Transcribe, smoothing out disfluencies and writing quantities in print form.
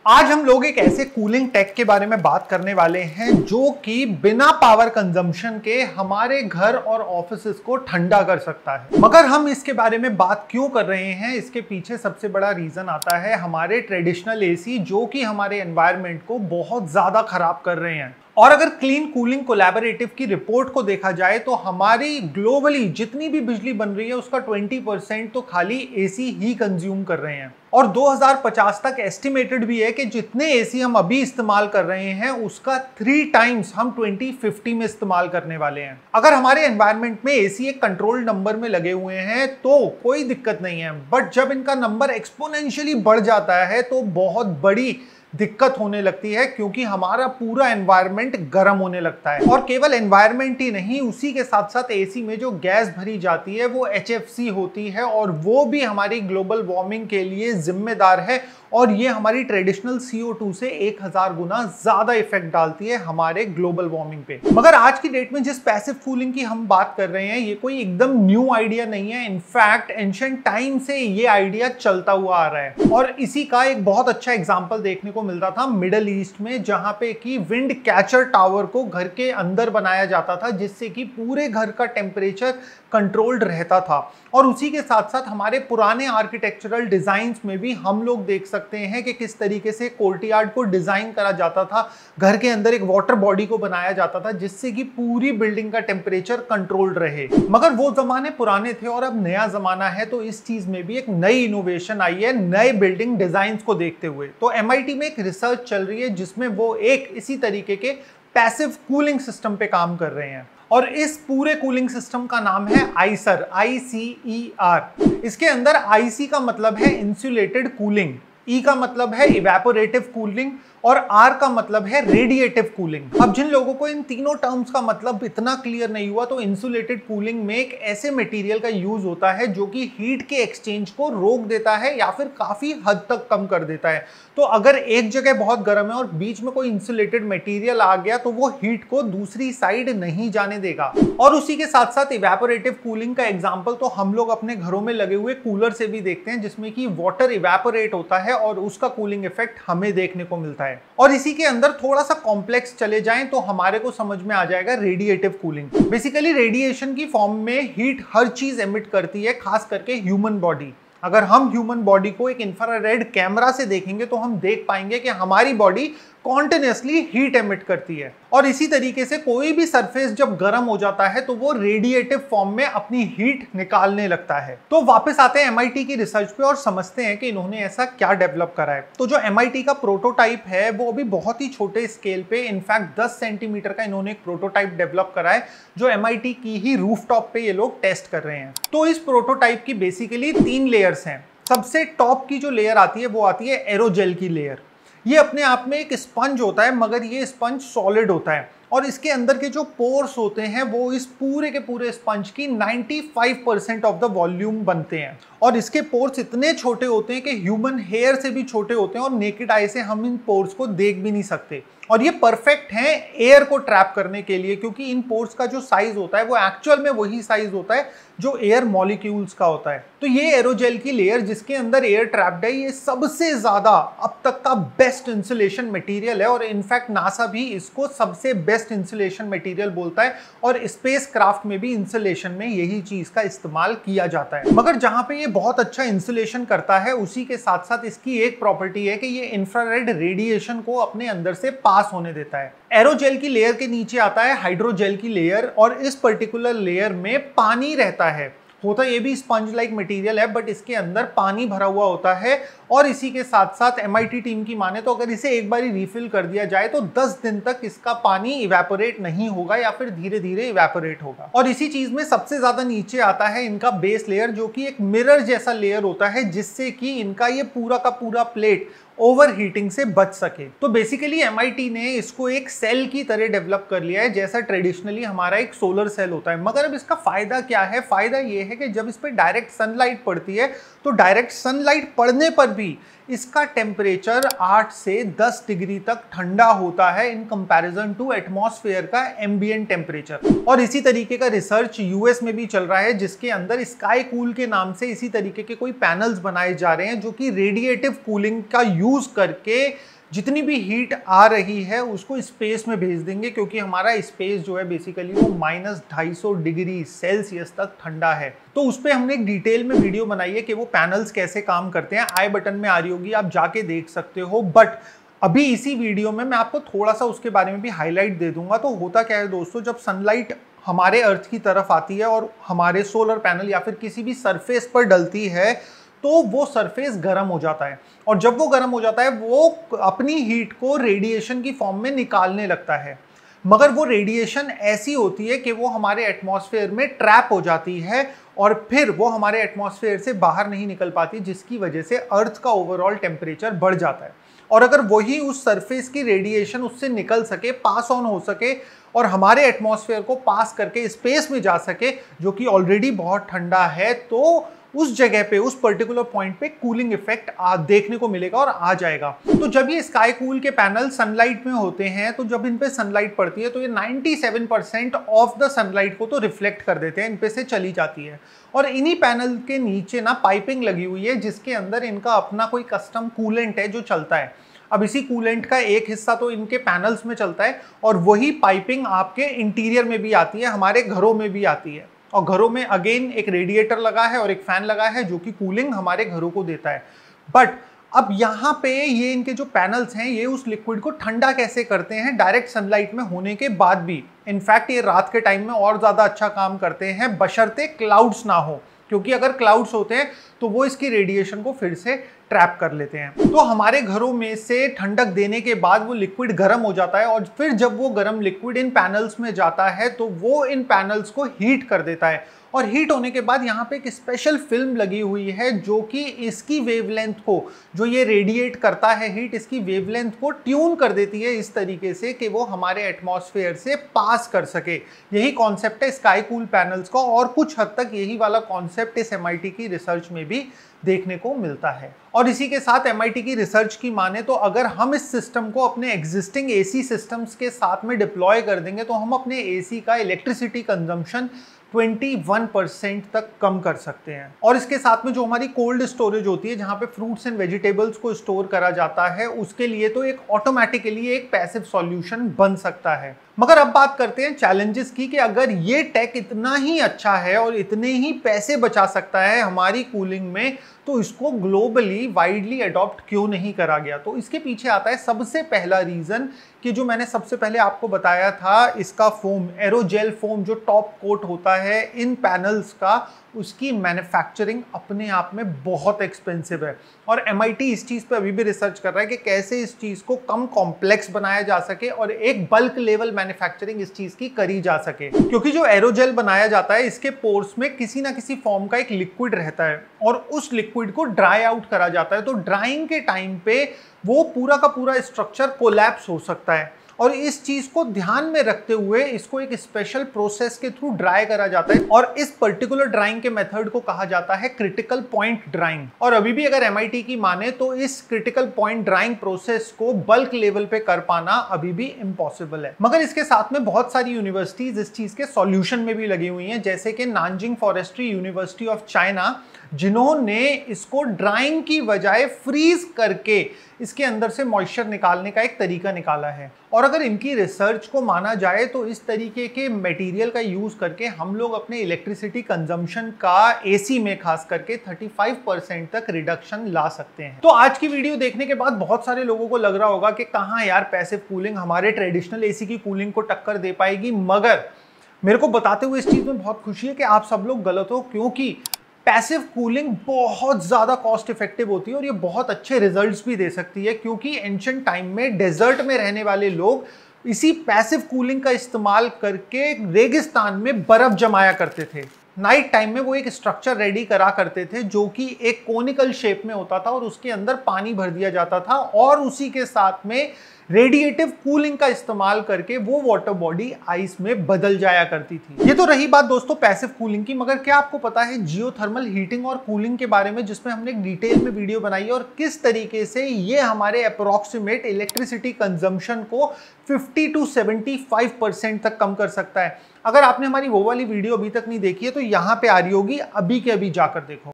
आज हम लोग एक ऐसे कूलिंग टेक के बारे में बात करने वाले हैं जो कि बिना पावर कंजम्पशन के हमारे घर और ऑफिसेस को ठंडा कर सकता है। मगर हम इसके बारे में बात क्यों कर रहे हैं, इसके पीछे सबसे बड़ा रीजन आता है हमारे ट्रेडिशनल एसी जो कि हमारे एनवायरनमेंट को बहुत ज्यादा खराब कर रहे हैं। और अगर क्लीन कूलिंग कोलैबोरेटिव की रिपोर्ट को देखा जाए तो हमारी ग्लोबली जितनी भी बिजली बन रही है उसका 20% तो खाली एसी ही कंज्यूम कर रहे हैं। और 2050 तक एस्टिमेटेड भी है कि जितने एसी हम अभी इस्तेमाल कर रहे हैं उसका 3 टाइम्स हम 2050 में इस्तेमाल करने वाले हैं। अगर हमारे एनवायरनमेंट में एसी एक कंट्रोल नंबर में लगे हुए हैं तो कोई दिक्कत नहीं है, बट जब इनका नंबर एक्सपोनेंशियली बढ़ जाता है तो बहुत बड़ी दिक्कत होने लगती है, क्योंकि हमारा पूरा एनवायरनमेंट गर्म होने लगता है। और केवल एनवायरनमेंट ही नहीं, उसी के साथ साथ एसी में जो गैस भरी जाती है वो HFC होती है और वो भी हमारी ग्लोबल वार्मिंग के लिए जिम्मेदार है। और ये हमारी ट्रेडिशनल CO2 से 1000 गुना ज्यादा इफेक्ट डालती है हमारे ग्लोबल वार्मिंग पे। मगर आज की डेट में जिस पैसिव कूलिंग की हम बात कर रहे हैं ये कोई एकदम न्यू आइडिया नहीं है। इनफैक्ट एंशिएंट टाइम से ये आइडिया चलता हुआ आ रहा है। और इसी का एक बहुत अच्छा एग्जांपल देखने को मिलता था मिडिल ईस्ट में, जहां पे कि विंड कैचर टावर को घर के अंदर बनाया जाता था जिससे कि पूरे घर का टेम्परेचर कंट्रोल्ड रहता था। और उसी के साथ साथ हमारे पुराने आर्किटेक्चरल डिजाइन्स में भी हम लोग देख सकते हैं कि किस तरीके से कोर्टयार्ड को डिजाइन करा जाता था। घर के अंदर एक वाटर बॉडी को बनाया जाता था जिससे कि पूरी बिल्डिंग का टेम्परेचर कंट्रोल्ड रहे। मगर वो जमाने पुराने थे और अब नया जमाना है, तो इस चीज में भी एक नई इनोवेशन आई है नए बिल्डिंग डिजाइन को देखते हुए। तो MIT में एक रिसर्च चल रही है जिसमें वो एक इसी तरीके के पैसिव कूलिंग सिस्टम पे काम कर रहे हैं। और इस पूरे कूलिंग सिस्टम का नाम है आइसर, ICER। इसके अंदर IC का मतलब है इंसुलेटेड कूलिंग, E का मतलब है इवेपोरेटिव कूलिंग और R का मतलब है रेडिएटिव कूलिंग। अब जिन लोगों को इन तीनों टर्म्स का मतलब इतना क्लियर नहीं हुआ, तो इंसुलेटेड कूलिंग में एक ऐसे मटेरियल का यूज होता है जो कि हीट के एक्सचेंज को रोक देता है या फिर काफी हद तक कम कर देता है। तो अगर एक जगह बहुत गर्म है और बीच में कोई इंसुलेटेड मटेरियल आ गया तो वो हीट को दूसरी साइड नहीं जाने देगा। और उसी के साथ साथ इवेपोरेटिव कूलिंग का एग्जांपल तो हम लोग अपने घरों में लगे हुए कूलर से भी देखते हैं, जिसमें कि वाटर इवेपोरेट होता है और उसका कूलिंग इफेक्ट हमें देखने को मिलता है। और इसी के अंदर थोड़ा सा कॉम्प्लेक्स चले जाएं तो हमारे को समझ में आ जाएगा रेडिएटिव कूलिंग। बेसिकली रेडिएशन की फॉर्म में हीट हर चीज एमिट करती है, खास करके ह्यूमन बॉडी। अगर हम ह्यूमन बॉडी को एक इंफ्रारेड कैमरा से देखेंगे तो हम देख पाएंगे कि हमारी बॉडी कॉन्टिन्यूसली हीट एमिट करती है। और इसी तरीके से कोई भी सरफेस जब गर्म हो जाता है तो वो रेडिएटिव फॉर्म में अपनी हीट निकालने लगता है। तो वापस आते हैं MIT की रिसर्च पे और समझते हैं कि इन्होंने ऐसा क्या डेवलप करा है। तो जो MIT का प्रोटोटाइप है वो अभी बहुत ही छोटे स्केल पे, इनफैक्ट 10 सेंटीमीटर का इन्होंने एक प्रोटोटाइप डेवलप करा है जो MIT की ही रूफटॉप पे ये लोग टेस्ट कर रहे हैं। तो इस प्रोटोटाइप की बेसिकली 3 लेयर्स हैं। सबसे टॉप की जो लेयर आती है वो आती है एरोजेल की लेयर। ये अपने आप में एक स्पंज होता है, मगर ये स्पंज सॉलिड होता है और इसके अंदर के जो पोर्स होते हैं वो इस पूरे के पूरे स्पंज की 95% ऑफ द वॉल्यूम बनते हैं। और इसके पोर्स इतने छोटे होते हैं कि ह्यूमन हेयर से भी छोटे होते हैं और नेकेड आई से हम इन पोर्स को देख भी नहीं सकते। और ये परफेक्ट है एयर को ट्रैप करने के लिए, क्योंकि इन पोर्स का जो साइज होता है वो एक्चुअल में वही साइज होता है जो एयर मॉलिक्यूल्स का होता है। तो ये एरोजेल की लेयर जिसके अंदर एयर ट्रैप्ड है, ये सबसे ज्यादा अब तक का बेस्ट इंसुलेशन मटेरियल है। और इनफैक्ट नासा भी इसको सबसे बेस्ट इंसुलेशन मटेरियल बोलता है और स्पेस क्राफ्ट में भी इंसुलेशन में यही चीज का इस्तेमाल किया जाता है। मगर जहां पे ये बहुत अच्छा इंसुलेशन करता है, उसी के साथ साथ इसकी एक प्रॉपर्टी है कि ये इंफ्रारेड रेडिएशन को अपने अंदर से पास होने देता है। एरोजेल की लेयर के नीचे आता है हाइड्रोजेल की लेयर और इस पर्टिकुलर लेयर में पानी रहता है। होता ये भी स्पंज लाइक मटेरियल है, बट इसके अंदर पानी भरा हुआ होता है। और इसी के साथ साथ MIT टीम की माने तो अगर इसे एक बारी रिफिल कर दिया जाए तो 10 दिन तक इसका पानी इवेपोरेट नहीं होगा या फिर धीरे धीरे इवेपोरेट होगा। और इसी चीज में सबसे ज्यादा नीचे आता है इनका बेस लेयर, जो कि एक मिरर जैसा लेयर होता है जिससे कि इनका ये पूरा का पूरा प्लेट ओवर हीटिंग से बच सके। तो बेसिकली MIT ने इसको एक सेल की तरह डेवलप कर लिया है, जैसा ट्रेडिशनली हमारा एक सोलर सेल होता है। मगर अब इसका फायदा क्या है? फायदा ये है कि जब इस पर डायरेक्ट सनलाइट पड़ती है तो डायरेक्ट सनलाइट पड़ने पर भी इसका टेम्परेचर 8 से 10 डिग्री तक ठंडा होता है इन कंपैरिजन टू एटमॉस्फेयर का एम्बिएंट टेम्परेचर। और इसी तरीके का रिसर्च US में भी चल रहा है, जिसके अंदर स्काई कूल के नाम से इसी तरीके के कोई पैनल्स बनाए जा रहे हैं जो कि रेडिएटिव कूलिंग का यूज करके जितनी भी हीट आ रही है उसको स्पेस में भेज देंगे, क्योंकि हमारा स्पेस जो है बेसिकली वो -250 डिग्री सेल्सियस तक ठंडा है। तो उस पर हमने एक डिटेल में वीडियो बनाई है कि वो पैनल्स कैसे काम करते हैं, आई बटन में आ रही होगी, आप जाके देख सकते हो। बट अभी इसी वीडियो में मैं आपको थोड़ा सा उसके बारे में भी हाईलाइट दे दूंगा। तो होता क्या है दोस्तों, जब सनलाइट हमारे अर्थ की तरफ आती है और हमारे सोलर पैनल या फिर किसी भी सरफेस पर डलती है, तो वो सरफेस गर्म हो जाता है, और जब वो गर्म हो जाता है वो अपनी हीट को रेडिएशन की फॉर्म में निकालने लगता है। मगर वो रेडिएशन ऐसी होती है कि वो हमारे एटमॉस्फेयर में ट्रैप हो जाती है और फिर वो हमारे एटमॉस्फेयर से बाहर नहीं निकल पाती, जिसकी वजह से अर्थ का ओवरऑल टेम्परेचर बढ़ जाता है। और अगर वही उस सरफेस की रेडिएशन उससे निकल सके, पास ऑन हो सके और हमारे एटमॉस्फेयर को पास करके स्पेस में जा सके, जो कि ऑलरेडी बहुत ठंडा है, तो उस जगह पे, उस पर्टिकुलर पॉइंट पे कूलिंग इफेक्ट देखने को मिलेगा और आ जाएगा। तो जब ये स्काई कूल के पैनल सनलाइट में होते हैं, तो जब इन पे सनलाइट पड़ती है तो ये 97% ऑफ द सनलाइट को तो रिफ्लेक्ट कर देते हैं, इन पे से चली जाती है। और इन्हीं पैनल के नीचे ना पाइपिंग लगी हुई है, जिसके अंदर इनका अपना कोई कस्टम कूलेंट है जो चलता है। अब इसी कूलेंट का एक हिस्सा तो इनके पैनल्स में चलता है और वही पाइपिंग आपके इंटीरियर में भी आती है, हमारे घरों में भी आती है। और घरों में अगेन एक रेडिएटर लगा है और एक फैन लगा है जो कि कूलिंग हमारे घरों को देता है। बट अब यहाँ पे ये इनके जो पैनल्स हैं, ये उस लिक्विड को ठंडा कैसे करते हैं डायरेक्ट सनलाइट में होने के बाद भी। इनफैक्ट ये रात के टाइम में और ज़्यादा अच्छा काम करते हैं, बशर्ते क्लाउड्स ना हो, क्योंकि अगर क्लाउड्स होते हैं तो वो इसकी रेडिएशन को फिर से ट्रैप कर लेते हैं। तो हमारे घरों में से ठंडक देने के बाद वो लिक्विड गर्म हो जाता है और फिर जब वो गर्म लिक्विड इन पैनल्स में जाता है तो वो इन पैनल्स को हीट कर देता है। और हीट होने के बाद यहाँ पे एक स्पेशल फिल्म लगी हुई है जो कि इसकी वेवलेंथ को, जो ये रेडिएट करता है हीट, इसकी वेवलेंथ को ट्यून कर देती है इस तरीके से कि वो हमारे एटमॉस्फेयर से पास कर सके। यही कॉन्सेप्ट है स्काई कूल पैनल्स का, और कुछ हद तक यही वाला कॉन्सेप्ट इस MIT की रिसर्च में भी देखने को मिलता है। और इसी के साथ MIT की रिसर्च की माने तो अगर हम इस सिस्टम को अपने एग्जिस्टिंग AC सिस्टम्स के साथ में डिप्लॉय कर देंगे तो हम अपने AC का इलेक्ट्रिसिटी कंजम्पशन 21% तक कम कर सकते हैं। और इसके साथ में जो हमारी कोल्ड स्टोरेज होती है, जहाँ पे फ्रूट्स एंड वेजिटेबल्स को स्टोर करा जाता है, उसके लिए तो एक ऑटोमेटिकली एक पैसिव सॉल्यूशन बन सकता है। मगर अब बात करते हैं चैलेंजेस की, कि अगर ये टेक इतना ही अच्छा है और इतने ही पैसे बचा सकता है हमारी कूलिंग में, तो इसको ग्लोबली वाइडली अडॉप्ट क्यों नहीं करा गया। तो इसके पीछे आता है सबसे पहला रीजन, कि जो मैंने सबसे पहले आपको बताया था, इसका फोम, एरोजेल फोम जो टॉप कोट होता है इन पैनल्स का, उसकी मैन्युफैक्चरिंग अपने आप में बहुत एक्सपेंसिव है। और MIT इस चीज़ पे अभी भी रिसर्च कर रहा है कि कैसे इस चीज़ को कम कॉम्प्लेक्स बनाया जा सके और एक बल्क लेवल मैन्युफैक्चरिंग इस चीज़ की करी जा सके। क्योंकि जो एरोजेल बनाया जाता है, इसके पोर्स में किसी ना किसी फॉर्म का एक लिक्विड रहता है और उस लिक्विड को ड्राई आउट करा जाता है। तो ड्राइंग के टाइम पे वो पूरा का पूरा स्ट्रक्चर कोलैप्स हो सकता है, और इस चीज को ध्यान में रखते हुए इसको एक स्पेशल प्रोसेस के थ्रू ड्राई करा जाता है। और इस पर्टिकुलर ड्राइंग के मेथड को कहा जाता है क्रिटिकल पॉइंट ड्राइंग। और अभी भी अगर MIT की माने तो इस क्रिटिकल पॉइंट ड्राइंग प्रोसेस को बल्क लेवल पे कर पाना अभी भी इम्पॉसिबल है। मगर इसके साथ में बहुत सारी यूनिवर्सिटीज इस चीज के सॉल्यूशन में भी लगी हुई हैं, जैसे कि Nanjing forestry university of China, जिन्होंने इसको ड्राइंग की बजाय फ्रीज करके इसके अंदर से मॉइस्चर निकालने का एक तरीका निकाला है। और अगर इनकी रिसर्च को माना जाए तो इस तरीके के मटेरियल का यूज करके हम लोग अपने इलेक्ट्रिसिटी कंजम्पशन का AC में खास करके 35% तक रिडक्शन ला सकते हैं। तो आज की वीडियो देखने के बाद बहुत सारे लोगों को लग रहा होगा कि कहाँ यार पैसिव कूलिंग हमारे ट्रेडिशनल AC की कूलिंग को टक्कर दे पाएगी। मगर मेरे को बताते हुए इस चीज में बहुत खुशी है कि आप सब लोग गलत हो, क्योंकि पैसिव कूलिंग बहुत ज़्यादा कॉस्ट इफेक्टिव होती है और ये बहुत अच्छे रिजल्ट्स भी दे सकती है। क्योंकि एंशिएंट टाइम में डेजर्ट में रहने वाले लोग इसी पैसिव कूलिंग का इस्तेमाल करके रेगिस्तान में बर्फ जमाया करते थे। नाइट टाइम में वो एक स्ट्रक्चर रेडी करा करते थे जो कि एक कोनिकल शेप में होता था और उसके अंदर पानी भर दिया जाता था, और उसी के साथ में रेडिएटिव कूलिंग का इस्तेमाल करके वो वाटर बॉडी आइस में बदल जाया करती थी। ये तो रही बात दोस्तों पैसिव कूलिंग की। मगर क्या आपको पता है जियोथर्मल हीटिंग और कूलिंग के बारे में, जिसमें हमने एक डिटेल में वीडियो बनाई है और किस तरीके से ये हमारे अप्रोक्सीमेट इलेक्ट्रिसिटी कंजम्पशन को 50 to 75% तक कम कर सकता है। अगर आपने हमारी वो वाली वीडियो अभी तक नहीं देखी है तो यहाँ पे आ रही होगी, अभी के अभी जाकर देखो।